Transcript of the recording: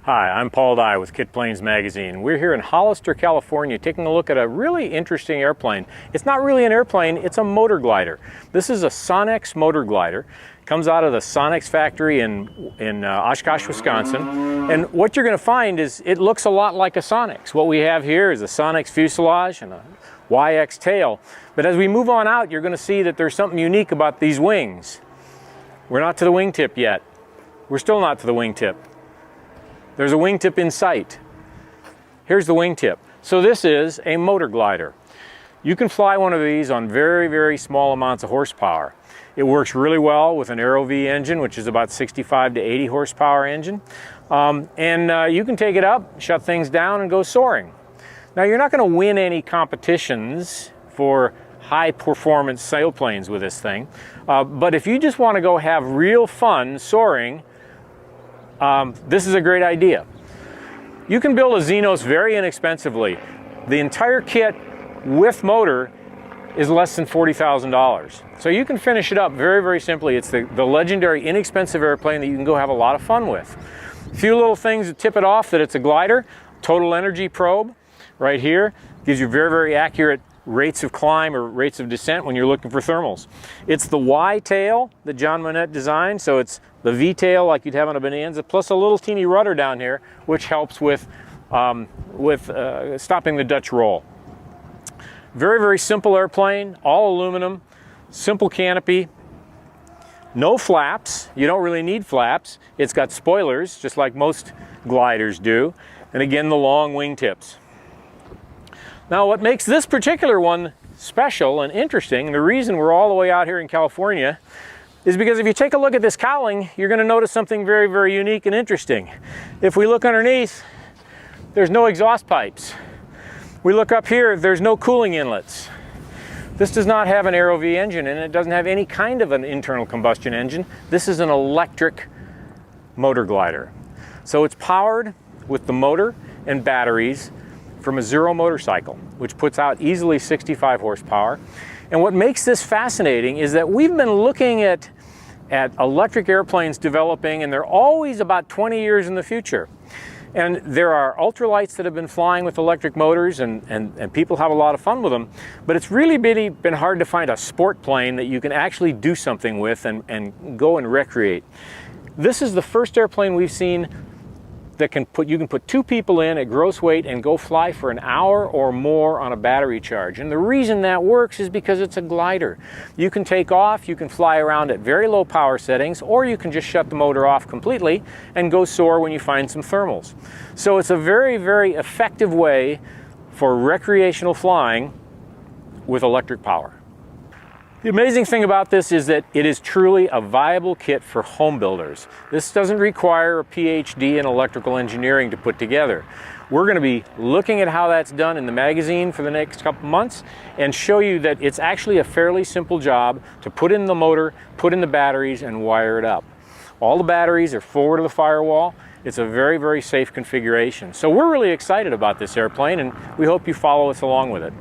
Hi, I'm Paul Dye with KITPLANES magazine. We're here in Hollister, California, taking a look at a really interesting airplane. It's not really an airplane, it's a motor glider. This is a Sonex motor glider. It comes out of the Sonex factory in Oshkosh, Wisconsin. And what you're going to find is it looks a lot like a Sonex. What we have here is a Sonex fuselage and a YX tail. But as we move on out, you're going to see that there's something unique about these wings. We're not to the wingtip yet. We're still not to the wingtip. There's a wingtip in sight. Here's the wingtip. So this is a motor glider. You can fly one of these on very, very small amounts of horsepower. It works really well with an Aero V engine, which is about 65 to 80 horsepower engine. You can take it up, shut things down, and go soaring. Now, you're not going to win any competitions for high performance sailplanes with this thing. But if you just want to go have real fun soaring, this is a great idea. You can build a Xenos very inexpensively. The entire kit with motor is less than $40,000. So you can finish it up very, very simply. It's the legendary inexpensive airplane that you can go have a lot of fun with. A few little things to tip it off that it's a glider. Total energy probe right here gives you very, very accurate rates of climb or rates of descent when you're looking for thermals. It's the Y tail that John Monette designed, so it's the V tail like you'd have on a Bonanza, plus a little teeny rudder down here, which helps with stopping the Dutch roll. Very, very simple airplane, all aluminum, simple canopy, no flaps. You don't really need flaps. It's got spoilers, just like most gliders do, and again, the long wingtips. Now, what makes this particular one special and interesting, and the reason we're all the way out here in California, is because if you take a look at this cowling, you're going to notice something very, very unique and interesting. If we look underneath, there's no exhaust pipes. We look up here, there's no cooling inlets. This does not have an Aero V engine, and it doesn't have any kind of an internal combustion engine. This is an electric motor glider. So it's powered with the motor and batteries from a Zero motorcycle, which puts out easily 65 horsepower. And what makes this fascinating is that we've been looking at electric airplanes developing, and they're always about 20 years in the future. And there are ultralights that have been flying with electric motors, and people have a lot of fun with them. But it's really been hard to find a sport plane that you can actually do something with and go and recreate. This is the first airplane we've seen that you can put two people in at gross weight and go fly for an hour or more on a battery charge. And the reason that works is because it's a glider. You can take off, you can fly around at very low power settings, or you can just shut the motor off completely and go soar when you find some thermals. So it's a very, very effective way for recreational flying with electric power. The amazing thing about this is that it is truly a viable kit for home builders. This doesn't require a PhD in electrical engineering to put together. We're going to be looking at how that's done in the magazine for the next couple months and show you that it's actually a fairly simple job to put in the motor, put in the batteries, and wire it up. All the batteries are forward of the firewall. It's a very, very safe configuration. So we're really excited about this airplane, and we hope you follow us along with it.